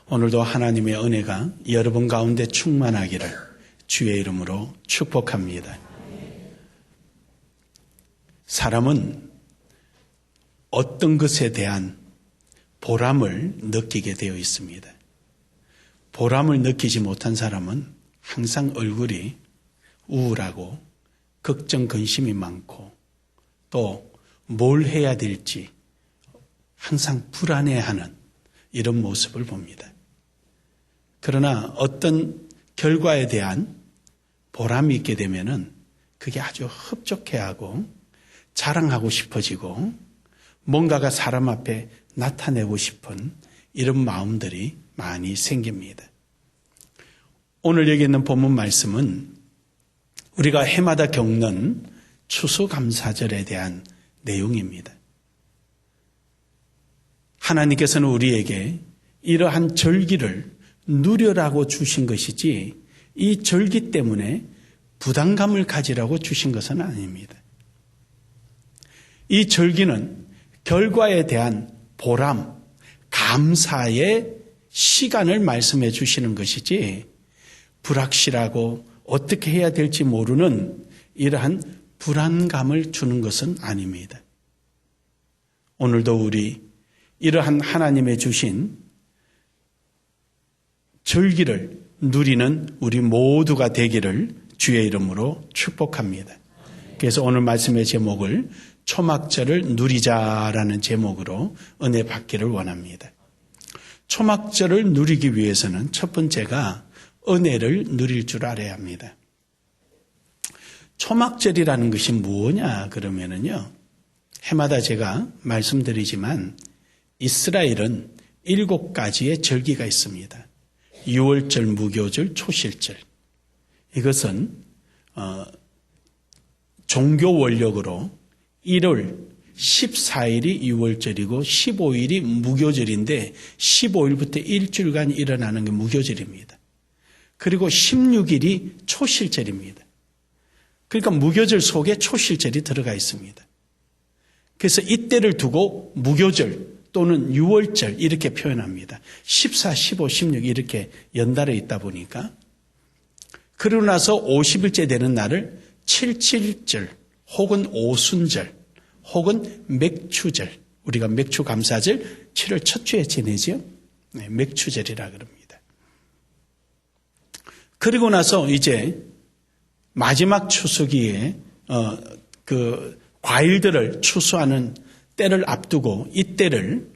오늘도 하나님의 은혜가 여러분 가운데 충만하기를 주의 이름으로 축복합니다. 사람은 어떤 것에 대한 보람을 느끼게 되어 있습니다. 보람을 느끼지 못한 사람은 항상 얼굴이 우울하고 걱정, 근심이 많고 또 뭘 해야 될지 항상 불안해하는 이런 모습을 봅니다. 그러나 어떤 결과에 대한 보람이 있게 되면은 그게 아주 흡족해하고 자랑하고 싶어지고 뭔가가 사람 앞에 나타내고 싶은 이런 마음들이 많이 생깁니다. 오늘 여기 있는 본문 말씀은 우리가 해마다 겪는 추수감사절에 대한 내용입니다. 하나님께서는 우리에게 이러한 절기를 누려라고 주신 것이지 이 절기 때문에 부담감을 가지라고 주신 것은 아닙니다. 이 절기는 결과에 대한 보람, 감사의 시간을 말씀해 주시는 것이지 불확실하고 어떻게 해야 될지 모르는 이러한 불안감을 주는 것은 아닙니다. 오늘도 우리 이러한 하나님의 주신 절기를 누리는 우리 모두가 되기를 주의 이름으로 축복합니다. 그래서 오늘 말씀의 제목을 초막절을 누리자라는 제목으로 은혜 받기를 원합니다. 초막절을 누리기 위해서는 첫 번째가 은혜를 누릴 줄 알아야 합니다. 초막절이라는 것이 뭐냐 그러면은요, 해마다 제가 말씀드리지만 이스라엘은 7가지의 절기가 있습니다. 유월절, 무교절, 초실절. 이것은 종교 원력으로 1월 14일이 유월절이고 15일이 무교절인데 15일부터 일주일간 일어나는 게 무교절입니다. 그리고 16일이 초실절입니다. 그러니까 무교절 속에 초실절이 들어가 있습니다. 그래서 이때를 두고 무교절 또는 유월절 이렇게 표현합니다. 14, 15, 16 이렇게 연달아 있다 보니까 그러고 나서 50일째 되는 날을 칠칠절 혹은 오순절 혹은 맥추절, 우리가 맥추감사절 7월 첫 주에 지내죠. 네, 맥추절이라 그럽니다. 그리고 나서 이제 마지막 추수기에 그 과일들을 추수하는 때를 앞두고 이때를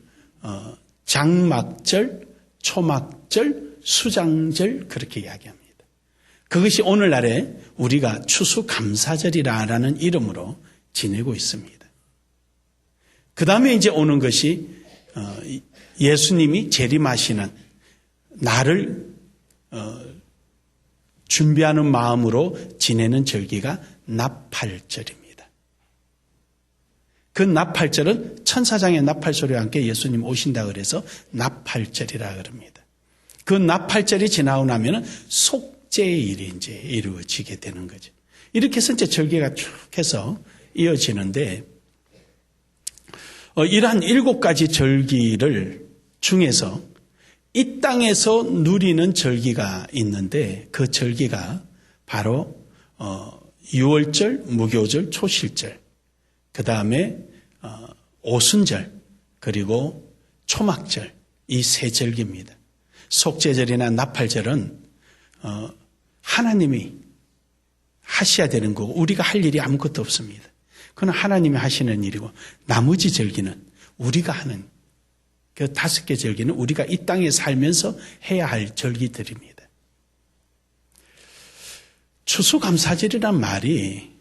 장막절, 초막절, 수장절 그렇게 이야기합니다. 그것이 오늘날에 우리가 추수감사절이라는 이름으로 지내고 있습니다. 그 다음에 이제 오는 것이 예수님이 재림하시는 날을 준비하는 마음으로 지내는 절기가 나팔절입니다. 그 나팔절은 천사장의 나팔소리와 함께 예수님 오신다 그래서 나팔절이라 그럽니다. 그 나팔절이 지나고 나면 속죄의 일이 이제 이루어지게 되는 거죠. 이렇게 해서 이제 절기가 쭉 해서 이어지는데 이러한 7가지 절기를 중에서 이 땅에서 누리는 절기가 있는데 그 절기가 바로 유월절, 무교절, 초실절, 그 다음에 오순절, 그리고 초막절 이 세 절기입니다. 속죄절이나 나팔절은 하나님이 하셔야 되는 거고 우리가 할 일이 아무것도 없습니다. 그건 하나님이 하시는 일이고 나머지 절기는 우리가 하는 그 5개 절기는 우리가 이 땅에 살면서 해야 할 절기들입니다. 추수감사절이란 말이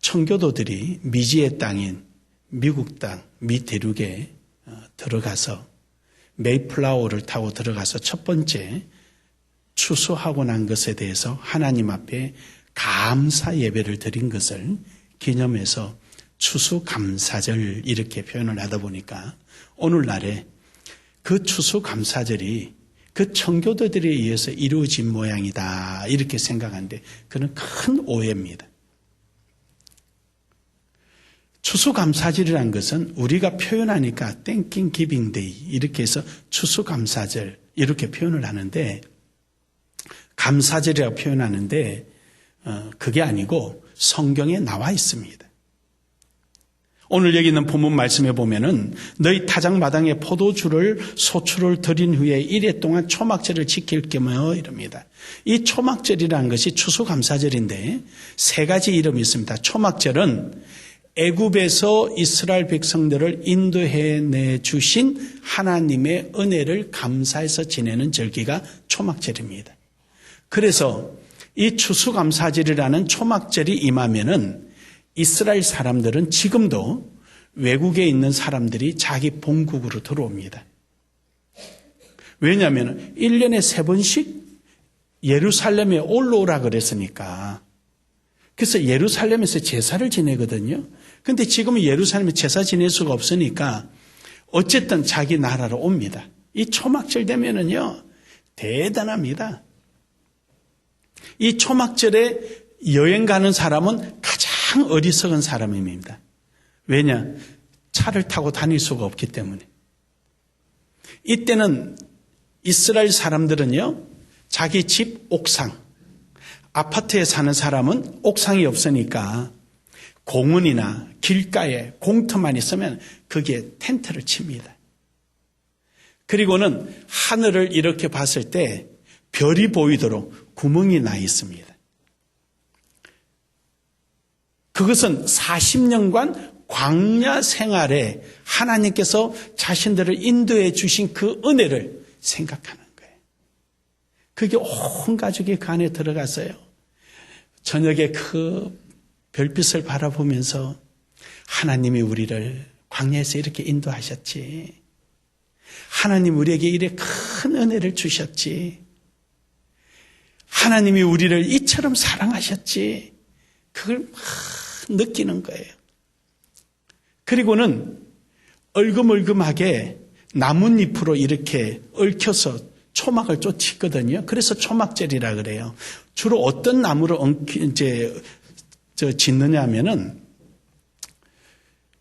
청교도들이 미지의 땅인 미국 땅, 미 대륙에 들어가서 메이플라워를 타고 들어가서 첫 번째 추수하고 난 것에 대해서 하나님 앞에 감사 예배를 드린 것을 기념해서 추수감사절 이렇게 표현을 하다 보니까 오늘날에 그 추수감사절이 그 청교도들에 의해서 이루어진 모양이다 이렇게 생각하는데 그는 큰 오해입니다. 추수감사절이라는 것은 우리가 표현하니까 땡킹 기빙 데이 이렇게 해서 추수감사절 이렇게 표현을 하는데, 감사절이라고 표현하는데 그게 아니고 성경에 나와 있습니다. 오늘 여기 있는 본문 말씀에 보면은 너희 타작마당에 포도주를 소출을 드린 후에 이래 동안 초막절을 지킬 겸하여 이럽니다. 이 초막절이라는 것이 추수감사절인데 세 가지 이름이 있습니다. 초막절은 애굽에서 이스라엘 백성들을 인도해내 주신 하나님의 은혜를 감사해서 지내는 절기가 초막절입니다. 그래서 이 추수감사절이라는 초막절이 임하면은 이스라엘 사람들은 지금도 외국에 있는 사람들이 자기 본국으로 들어옵니다. 왜냐하면 1년에 3번씩 예루살렘에 올라오라 그랬으니까. 그래서 예루살렘에서 제사를 지내거든요. 근데 지금은 예루살렘에 제사 지낼 수가 없으니까 어쨌든 자기 나라로 옵니다. 이 초막절 되면은요, 대단합니다. 이 초막절에 여행 가는 사람은 가장 어리석은 사람입니다. 왜냐? 차를 타고 다닐 수가 없기 때문에. 이때는 이스라엘 사람들은요, 자기 집 옥상, 아파트에 사는 사람은 옥상이 없으니까 공원이나 길가에 공터만 있으면 거기에 텐트를 칩니다. 그리고는 하늘을 이렇게 봤을 때 별이 보이도록 구멍이 나 있습니다. 그것은 40년간 광야 생활에 하나님께서 자신들을 인도해 주신 그 은혜를 생각하는 거예요. 그게 온 가족이 그 안에 들어갔어요. 저녁에 그 별빛을 바라보면서 하나님이 우리를 광야에서 이렇게 인도하셨지. 하나님 우리에게 이래 큰 은혜를 주셨지. 하나님이 우리를 이처럼 사랑하셨지. 그걸 막 느끼는 거예요. 그리고는 얼금얼금하게 나뭇잎으로 이렇게 얽혀서 초막을 쫓거든요. 그래서 초막절이라 그래요. 주로 어떤 나무를 짓느냐 하면은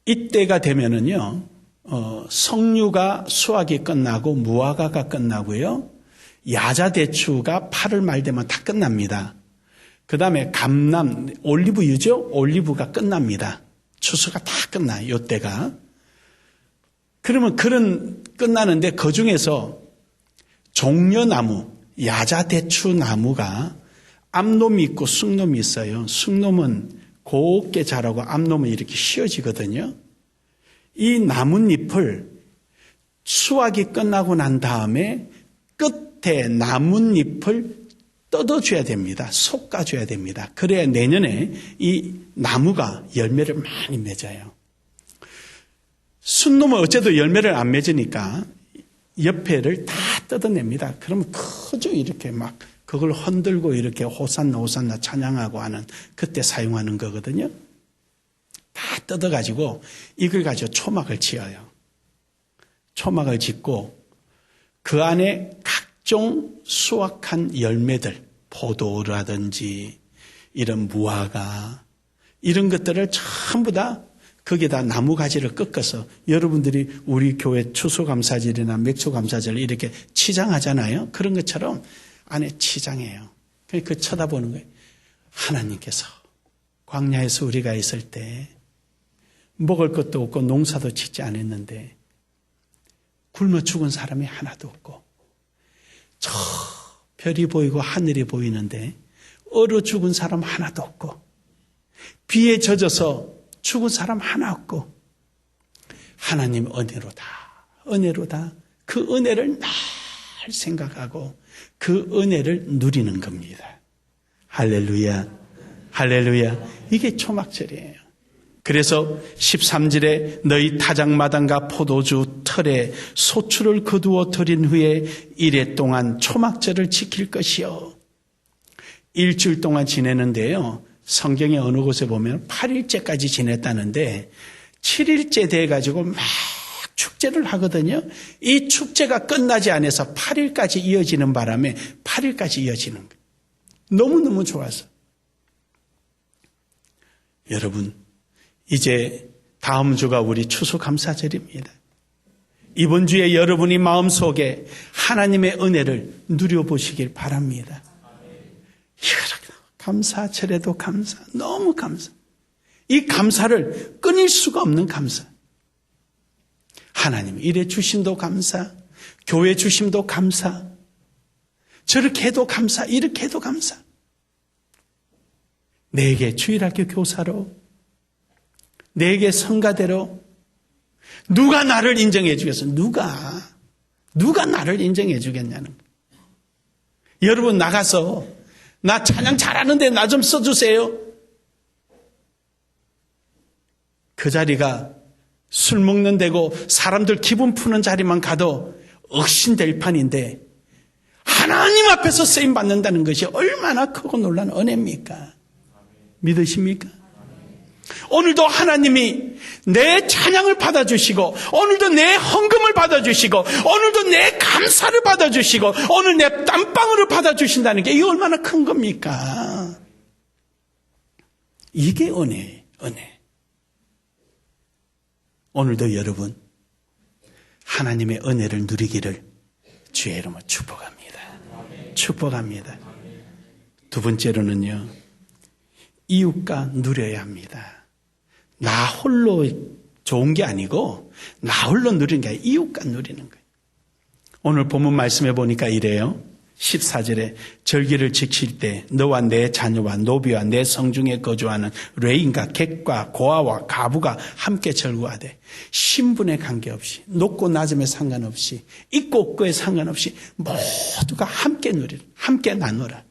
이때가 되면은요, 석류가 수확이 끝나고 무화과가 끝나고요, 야자대추가 8월 말 되면 다 끝납니다. 그 다음에 감람, 올리브유죠? 올리브가 끝납니다. 추수가 다 끝나요, 이때가. 그러면 끝나는데 그 중에서 종려나무, 야자대추 나무가 암놈이 있고 쑥놈이 있어요. 쑥놈은 곱게 자라고 암놈은 이렇게 씌어지거든요. 이 나뭇잎을 수확이 끝나고 난 다음에 끝에 나뭇잎을 뜯어줘야 됩니다. 솎아줘야 됩니다. 그래야 내년에 이 나무가 열매를 많이 맺어요. 쑥놈은 어째도 열매를 안 맺으니까 옆에를 다 뜯어냅니다. 그러면 크죠. 이렇게 막 그걸 흔들고 이렇게 호산나 호산나 찬양하고 하는 그때 사용하는 거거든요. 다 뜯어가지고 이걸 가지고 초막을 지어요. 초막을 짓고 그 안에 각종 수확한 열매들, 포도라든지 이런 무화과 이런 것들을 전부 다 거기다 나무가지를 꺾어서 여러분들이 우리 교회 추수감사절이나 맥주감사절 이렇게 치장하잖아요. 그런 것처럼 안에 치장해요. 그 쳐다보는 거예요. 하나님께서 광야에서 우리가 있을 때 먹을 것도 없고 농사도 짓지 않았는데 굶어 죽은 사람이 하나도 없고 저 별이 보이고 하늘이 보이는데 얼어 죽은 사람 하나도 없고 비에 젖어서 죽은 사람 하나 없고 하나님 은혜로다. 은혜로다. 그 은혜를 날 생각하고 그 은혜를 누리는 겁니다. 할렐루야. 할렐루야. 이게 초막절이에요. 그래서 13절에 너희 타작마당과 포도주 털에 소출을 거두어 드린 후에 이래 동안 초막절을 지킬 것이요. 일주일 동안 지내는데요. 성경의 어느 곳에 보면 8일째까지 지냈다는데 7일째 돼가지고 막 축제를 하거든요. 이 축제가 끝나지 않아서 8일까지 이어지는 바람에 8일까지 이어지는 거예요. 너무너무 좋아서. 여러분, 이제 다음 주가 우리 추수감사절입니다. 이번 주에 여러분이 마음속에 하나님의 은혜를 누려보시길 바랍니다. 감사절에도 감사, 너무 감사. 이 감사를 끊을 수가 없는 감사. 하나님 이래 주심도 감사, 교회 주심도 감사, 저렇게 해도 감사, 이렇게 해도 감사. 내게 주일학교 교사로, 내게 성가대로 누가 나를 인정해 주겠어? 누가 나를 인정해 주겠냐는 거예요. 여러분 나가서 나 찬양 잘하는데 나 좀 써주세요. 그 자리가 술 먹는 데고 사람들 기분 푸는 자리만 가도 억신될 판인데 하나님 앞에서 쓰임 받는다는 것이 얼마나 크고 놀라운 은혜입니까? 믿으십니까? 오늘도 하나님이 내 찬양을 받아주시고 오늘도 내 헌금을 받아주시고 오늘도 내 감사를 받아주시고 오늘 내 땀방울을 받아주신다는 게 이게 얼마나 큰 겁니까? 이게 은혜예요. 은혜. 오늘도 여러분 하나님의 은혜를 누리기를 주의 이름으로 축복합니다. 축복합니다. 두 번째로는요, 이웃과 누려야 합니다. 나 홀로 좋은 게 아니고 나 홀로 누리는 게 아니라 이웃과 누리는 거예요. 오늘 본문 말씀해 보니까 이래요. 14절에 절기를 지킬 때 너와 내 자녀와 노비와 내 성중에 거주하는 레인과 객과 고아와 가부가 함께 절구하되 신분에 관계없이 높고 낮음에 상관없이 있고 없고에 상관없이 모두가 함께 누리라, 함께 나누라.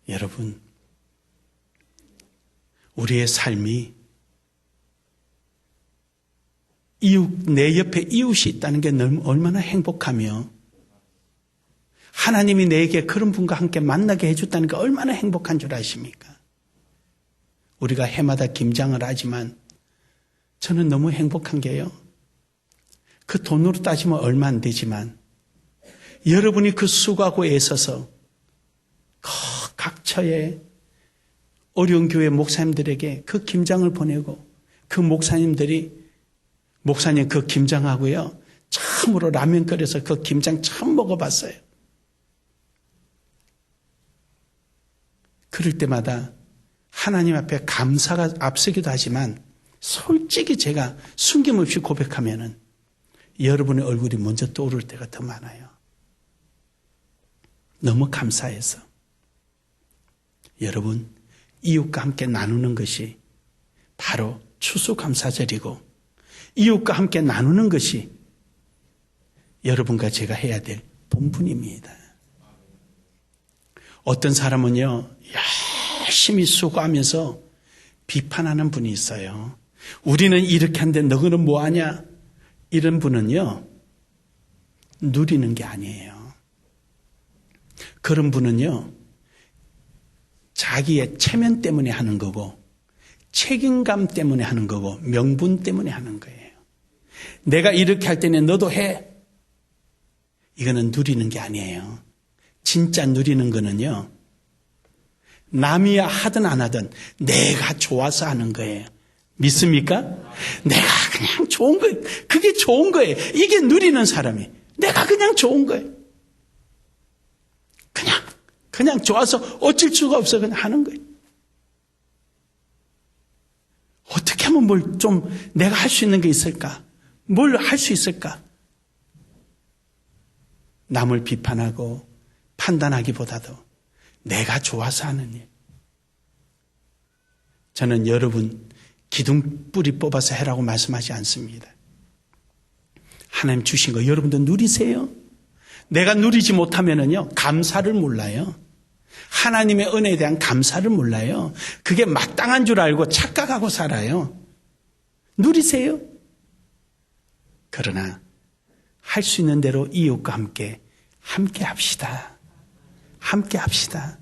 여러분, 우리의 삶이 이웃, 내 옆에 이웃이 있다는 게 얼마나 행복하며 하나님이 내게 그런 분과 함께 만나게 해줬다는 게 얼마나 행복한 줄 아십니까? 우리가 해마다 김장을 하지만 저는 너무 행복한 게요, 그 돈으로 따지면 얼마 안 되지만 여러분이 그 수고하고 애써서 각처에 어려운 교회 목사님들에게 그 김장을 보내고 그 목사님들이 목사님 그 김장하고요, 참으로 라면 끓여서 그 김장 참 먹어봤어요. 그럴 때마다 하나님 앞에 감사가 앞서기도 하지만 솔직히 제가 숨김없이 고백하면은 여러분의 얼굴이 먼저 떠오를 때가 더 많아요. 너무 감사해서. 여러분, 이웃과 함께 나누는 것이 바로 추수감사절이고 이웃과 함께 나누는 것이 여러분과 제가 해야 될 본분입니다. 어떤 사람은요, 열심히 수고하면서 비판하는 분이 있어요. 우리는 이렇게 하는데 너희는 뭐하냐? 이런 분은요, 누리는 게 아니에요. 그런 분은요, 자기의 체면 때문에 하는 거고 책임감 때문에 하는 거고 명분 때문에 하는 거예요. 내가 이렇게 할 때는 너도 해. 이거는 누리는 게 아니에요. 진짜 누리는 거는요, 남이야 하든 안 하든 내가 좋아서 하는 거예요. 믿습니까? 내가 그냥 좋은 거예요. 그게 좋은 거예요. 이게 누리는 사람이. 내가 그냥 좋은 거예요. 그냥 좋아서 어쩔 수가 없어 그냥 하는 거예요. 어떻게 하면 뭘 좀 내가 할 수 있는 게 있을까? 뭘 할 수 있을까? 남을 비판하고 판단하기보다도 내가 좋아서 하는 일. 저는 여러분 기둥뿌리 뽑아서 해라고 말씀하지 않습니다. 하나님 주신 거 여러분도 누리세요. 내가 누리지 못하면은요, 감사를 몰라요. 하나님의 은혜에 대한 감사를 몰라요. 그게 마땅한 줄 알고 착각하고 살아요. 누리세요. 그러나 할 수 있는 대로 이웃과 함께 합시다. 함께 합시다.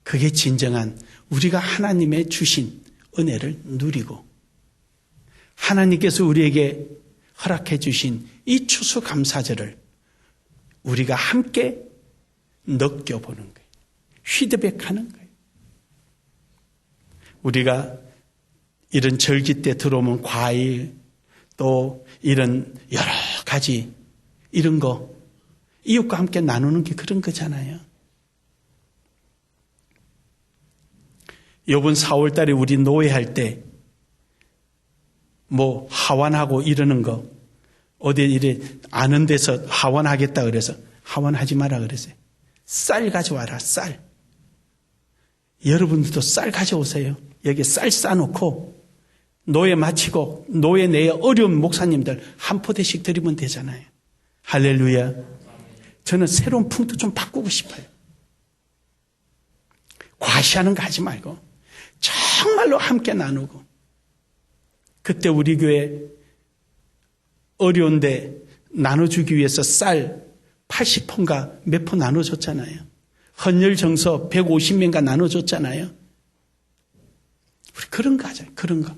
그게 진정한 우리가 하나님의 주신 은혜를 누리고 하나님께서 우리에게 허락해 주신 이 추수감사절을 우리가 함께 느껴보는 거예요. 피드백하는 거예요. 우리가 이런 절기 때 들어오면 과일, 또 이런 여러 가지 이런 거 이웃과 함께 나누는 게 그런 거잖아요. 이번 4월 달에 우리 노회할 때 뭐 하원하고 이러는 거 어디 이래 아는 데서 하원하겠다 그래서 하원하지 마라 그랬어요. 쌀 가져와라, 쌀. 여러분들도 쌀 가져오세요. 여기 쌀 싸놓고 노예 마치고 노예 내에 어려운 목사님들 한 포대씩 드리면 되잖아요. 할렐루야. 저는 새로운 풍토 좀 바꾸고 싶어요. 과시하는 거 하지 말고 정말로 함께 나누고. 그때 우리 교회 어려운데 나눠주기 위해서 쌀 80포인가 몇 포 나눠줬잖아요. 헌혈 정서 150명가 나눠줬잖아요. 우리 그런 거 하자. 그런 거.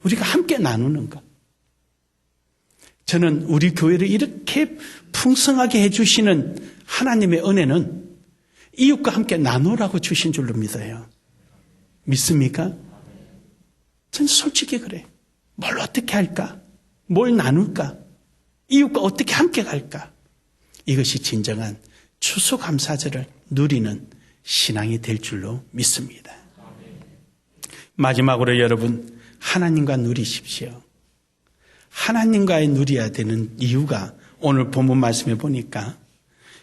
우리가 함께 나누는 거. 저는 우리 교회를 이렇게 풍성하게 해주시는 하나님의 은혜는 이웃과 함께 나누라고 주신 줄로 믿어요. 믿습니까? 저는 솔직히 그래. 뭘 어떻게 할까? 뭘 나눌까? 이웃과 어떻게 함께 갈까? 이것이 진정한 추수감사절을 누리는 신앙이 될 줄로 믿습니다. 마지막으로 여러분, 하나님과 누리십시오. 하나님과의 누려야 되는 이유가 오늘 본문 말씀에 보니까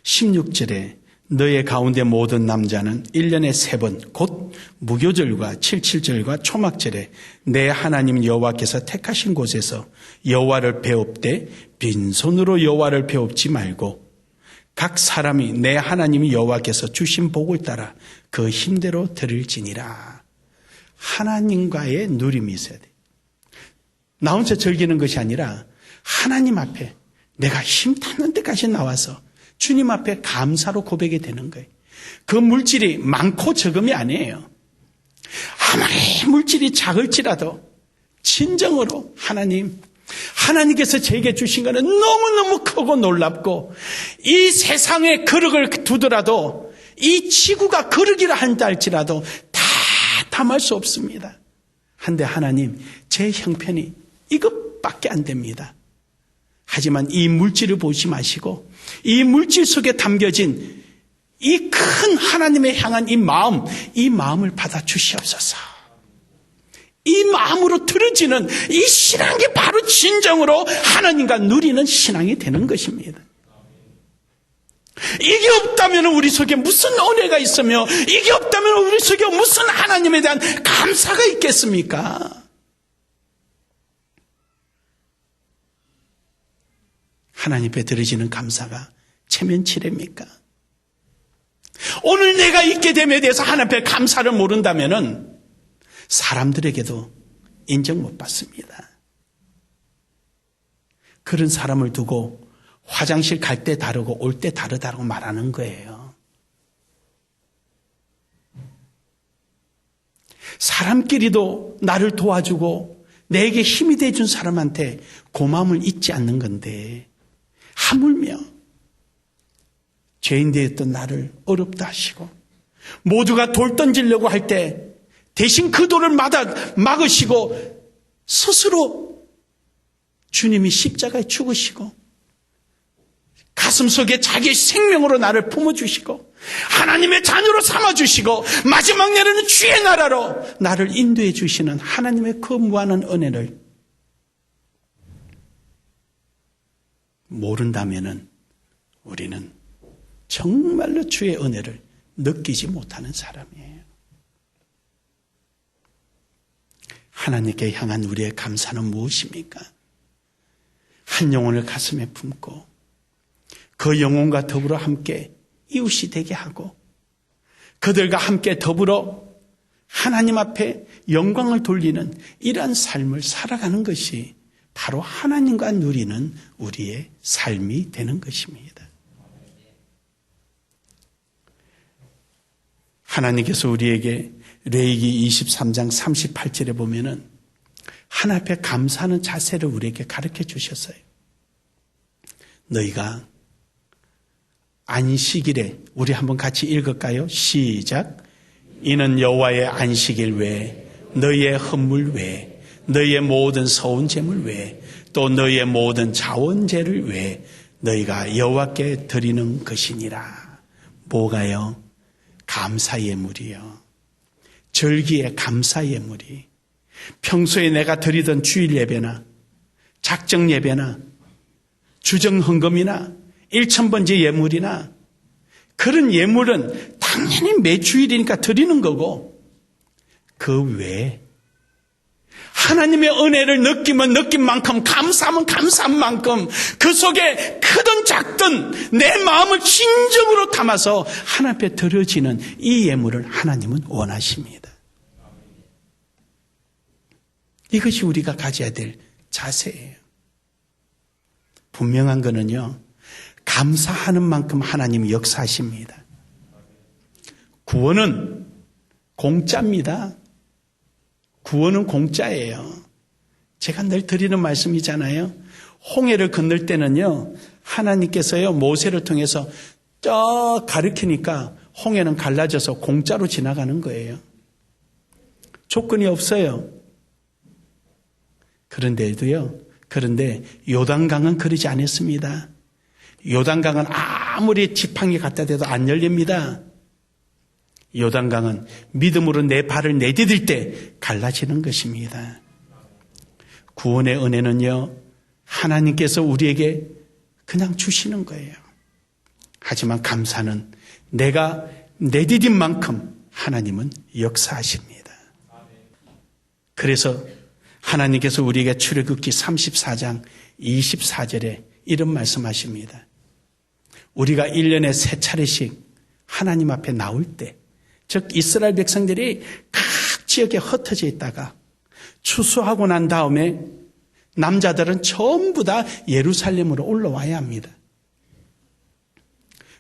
16절에 너의 가운데 모든 남자는 1년에 3번 곧 무교절과 77절과 초막절에 내 하나님 여호와께서 택하신 곳에서 여호와를 배웁되 빈손으로 여호와를 배웁지 말고 각 사람이 내 하나님 여호와께서 주신 복을 따라 그 힘대로 드릴지니라. 하나님과의 누림이 있어야 돼. 나 혼자 즐기는 것이 아니라 하나님 앞에 내가 힘 닿는 데까지 나와서 주님 앞에 감사로 고백이 되는 거예요. 그 물질이 많고 적음이 아니에요. 아무리 물질이 작을지라도 진정으로 하나님께서 제게 주신 것은 너무너무 크고 놀랍고 이 세상에 거룩을 두더라도 이 지구가 거룩이라 한다 할지라도 다 담을 수 없습니다. 한데 하나님, 제 형편이 이것밖에 안 됩니다. 하지만 이 물질을 보지 마시고 이 물질 속에 담겨진 이 큰 하나님의 향한 이 마음을 받아 주시옵소서. 이 마음으로 들어지는 이 신앙이 바로 진정으로 하나님과 누리는 신앙이 되는 것입니다. 이게 없다면 우리 속에 무슨 은혜가 있으며 이게 없다면 우리 속에 무슨 하나님에 대한 감사가 있겠습니까? 하나님 앞에 드려지는 감사가 체면치레입니까? 오늘 내가 있게 됨에 대해서 하나님 앞에 감사를 모른다면 사람들에게도 인정 못 받습니다. 그런 사람을 두고 화장실 갈 때 다르고 올 때 다르다고 말하는 거예요. 사람끼리도 나를 도와주고 내게 힘이 돼준 사람한테 고마움을 잊지 않는 건데 하물며 죄인 되었던 나를 어렵다 하시고 모두가 돌 던지려고 할 때 대신 그 돌을 막으시고 스스로 주님이 십자가에 죽으시고 가슴 속에 자기의 생명으로 나를 품어주시고 하나님의 자녀로 삼아주시고 마지막 날에는 주의 나라로 나를 인도해 주시는 하나님의 그 무한한 은혜를 모른다면은 우리는 정말로 주의 은혜를 느끼지 못하는 사람이에요. 하나님께 향한 우리의 감사는 무엇입니까? 한 영혼을 가슴에 품고 그 영혼과 더불어 함께 이웃이 되게 하고 그들과 함께 더불어 하나님 앞에 영광을 돌리는 이러한 삶을 살아가는 것이 바로 하나님과 누리는 우리의 삶이 되는 것입니다. 하나님께서 우리에게 레위기 23장 38절에 보면은 하나님 앞에 감사하는 자세를 우리에게 가르쳐 주셨어요. 너희가 안식일에 우리 한번 같이 읽을까요? 시작. 이는 여호와의 안식일 외에 너희의 헌물 외에 너희의 모든 서운 제물 외에 또 너희의 모든 자원제를 외에 너희가 여호와께 드리는 것이니라. 뭐가요? 감사 예물이요. 절기의 감사 예물이. 평소에 내가 드리던 주일 예배나 작정 예배나 주정 헌금이나 1000번째 예물이나 그런 예물은 당연히 매주일이니까 드리는 거고, 그 외에 하나님의 은혜를 느끼면 느낀 만큼, 감사하면 감사한 만큼 그 속에 크든 작든 내 마음을 진정으로 담아서 하나님 앞에 드려지는 이 예물을 하나님은 원하십니다. 이것이 우리가 가져야 될 자세예요. 분명한 거는요, 감사하는 만큼 하나님이 역사하십니다. 구원은 공짜입니다. 구원은 공짜예요. 제가 늘 드리는 말씀이잖아요. 홍해를 건널 때는요, 하나님께서요, 모세를 통해서 저 가르치니까 홍해는 갈라져서 공짜로 지나가는 거예요. 조건이 없어요. 그런데 요단강은 그러지 않았습니다. 요단강은 아무리 지팡이 갖다 대도 안 열립니다. 요단강은 믿음으로 내 발을 내디딜 때 갈라지는 것입니다. 구원의 은혜는요, 하나님께서 우리에게 그냥 주시는 거예요. 하지만 감사는 내가 내디딘 만큼 하나님은 역사하십니다. 그래서 하나님께서 우리에게 출애굽기 34장 24절에 이런 말씀하십니다. 우리가 1년에 3차례씩 하나님 앞에 나올 때, 즉 이스라엘 백성들이 각 지역에 흩어져 있다가 추수하고 난 다음에 남자들은 전부 다 예루살렘으로 올라와야 합니다.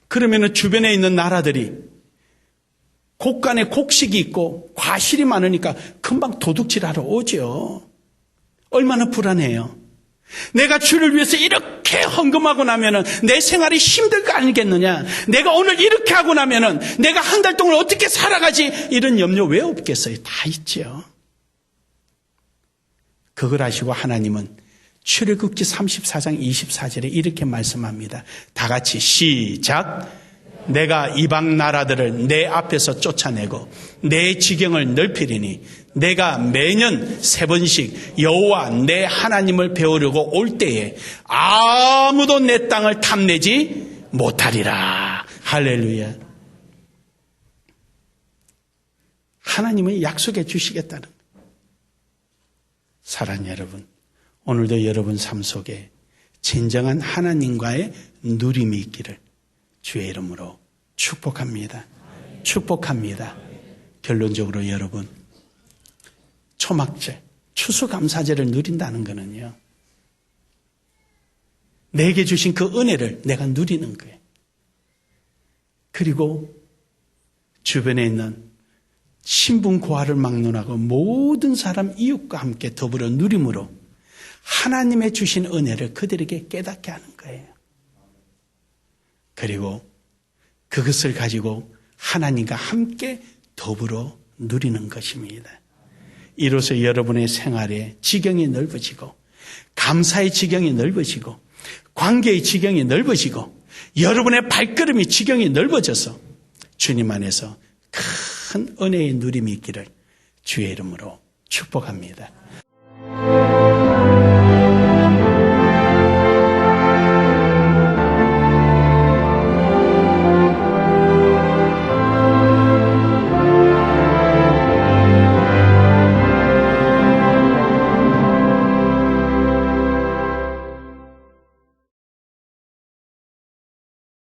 그러면 주변에 있는 나라들이 곡간에 곡식이 있고 과실이 많으니까 금방 도둑질하러 오죠. 얼마나 불안해요. 내가 주를 위해서 이렇게 헌금하고 나면은 내 생활이 힘들 거 아니겠느냐. 내가 오늘 이렇게 하고 나면은 내가 한 달 동안 어떻게 살아가지. 이런 염려 왜 없겠어요. 다 있죠. 그걸 아시고 하나님은 출애굽기 34장 24절에 이렇게 말씀합니다. 다 같이 시작. 내가 이방 나라들을 내 앞에서 쫓아내고 내 지경을 넓히리니 내가 매년 3번씩 여호와 내 하나님을 배우려고 올 때에 아무도 내 땅을 탐내지 못하리라. 할렐루야. 하나님은 약속해 주시겠다는 거예요. 사랑하는 여러분, 오늘도 여러분 삶 속에 진정한 하나님과의 누림이 있기를 주의 이름으로 축복합니다. 축복합니다. 결론적으로 여러분, 초막절, 추수감사절을 누린다는 것은요, 내게 주신 그 은혜를 내가 누리는 거예요. 그리고 주변에 있는 신분 고하를 막론하고 모든 사람 이웃과 함께 더불어 누림으로 하나님의 주신 은혜를 그들에게 깨닫게 하는 거예요. 그리고 그것을 가지고 하나님과 함께 더불어 누리는 것입니다. 이로써 여러분의 생활의 지경이 넓어지고 감사의 지경이 넓어지고 관계의 지경이 넓어지고 여러분의 발걸음의 지경이 넓어져서 주님 안에서 큰 은혜의 누림이 있기를 주의 이름으로 축복합니다.